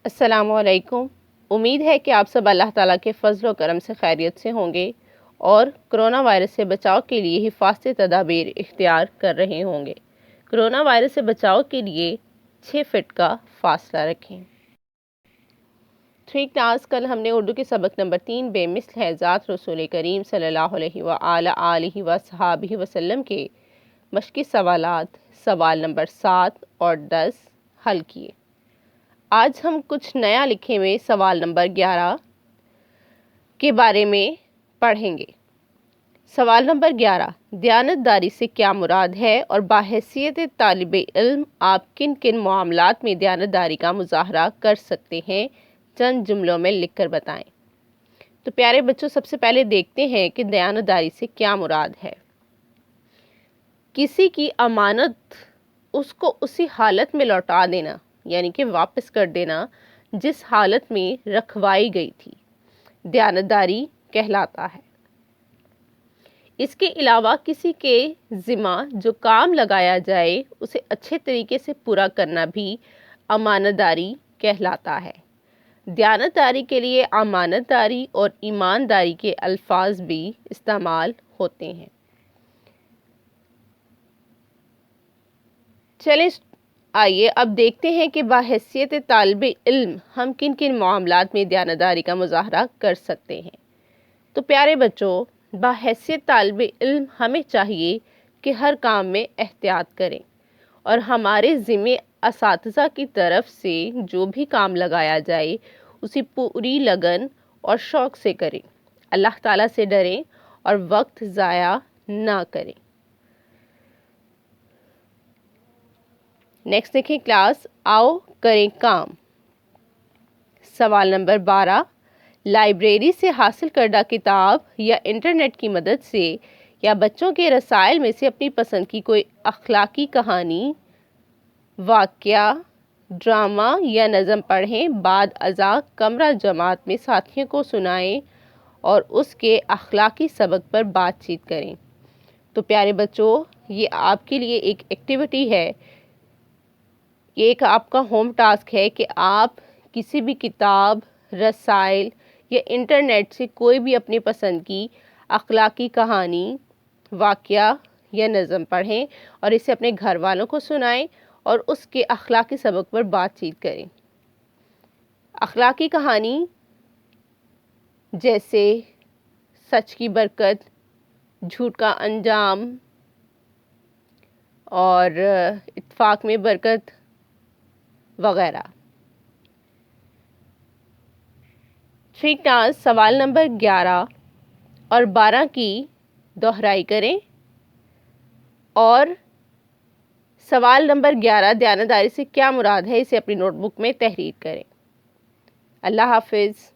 السلام علیکم۔ امید ہے کہ آپ سب اللہ تعالیٰ کے فضل و کرم سے خیریت سے ہوں گے اور کرونا وائرس سے بچاؤ کے لیے حفاظتی تدابیر اختیار کر رہے ہوں گے۔ کرونا وائرس سے بچاؤ کے لیے 6 فٹ کا فاصلہ رکھیں۔ کلاس کل ہم نے اردو کے سبق نمبر 3 بے مثل ہے ذات رسول کریم صلی اللہ علیہ وآلہ وصحبہ وسلم کے مشقی سوالات سوال نمبر 7 اور 10 حل کیے۔ آج ہم کچھ نیا لکھے ہوئے سوال نمبر 11 کے بارے میں پڑھیں گے۔ سوال نمبر 11، دیانتداری سے کیا مراد ہے اور بحیثیت طالب علم آپ کن کن معاملات میں دیانتداری کا مظاہرہ کر سکتے ہیں؟ چند جملوں میں لکھ کر بتائیں۔ تو پیارے بچوں، سب سے پہلے دیکھتے ہیں کہ دیانتداری سے کیا مراد ہے۔ کسی کی امانت اس کو اسی حالت میں لوٹا دینا، یعنی کہ واپس کر دینا جس حالت میں رکھوائی گئی تھی، دیانتداری کہلاتا ہے۔ اس کے علاوہ کسی کے ذمہ جو کام لگایا جائے اسے اچھے طریقے سے پورا کرنا بھی امانتداری کہلاتا ہے۔ دیانتداری کے لیے امانتداری اور ایمانداری کے الفاظ بھی استعمال ہوتے ہیں۔ چلیں آئیے اب دیکھتے ہیں کہ بحیثیت طالب علم ہم کن کن معاملات میں دیانتداری کا مظاہرہ کر سکتے ہیں۔ تو پیارے بچوں، بحیثیت طالب علم ہمیں چاہیے کہ ہر کام میں احتیاط کریں اور ہمارے ذمے اساتذہ کی طرف سے جو بھی کام لگایا جائے اسے پوری لگن اور شوق سے کریں، اللہ تعالیٰ سے ڈریں اور وقت ضائع نہ کریں۔ نیکسٹ دیکھیں کلاس، آؤ کریں کام۔ سوال نمبر 12، لائبریری سے حاصل کردہ کتاب یا انٹرنیٹ کی مدد سے یا بچوں کے رسائل میں سے اپنی پسند کی کوئی اخلاقی کہانی، واقعہ، ڈرامہ یا نظم پڑھیں، بعد ازاں کمرہ جماعت میں ساتھیوں کو سنائیں اور اس کے اخلاقی سبق پر بات چیت کریں۔ تو پیارے بچوں، یہ آپ کے لیے ایک ایکٹیویٹی ہے، یہ ایک آپ کا ہوم ٹاسک ہے کہ آپ کسی بھی کتاب، رسائل یا انٹرنیٹ سے کوئی بھی اپنی پسند کی اخلاقی کہانی، واقعہ یا نظم پڑھیں اور اسے اپنے گھر والوں کو سنائیں اور اس کے اخلاقی سبق پر بات چیت کریں۔ اخلاقی کہانی جیسے سچ کی برکت، جھوٹ کا انجام اور اتفاق میں برکت وغیرہ۔ سوال نمبر 11 اور 12 کی دہرائی کریں اور سوال نمبر 11 دیانتداری سے کیا مراد ہے اسے اپنی نوٹ بک میں تحریر کریں۔ اللہ حافظ۔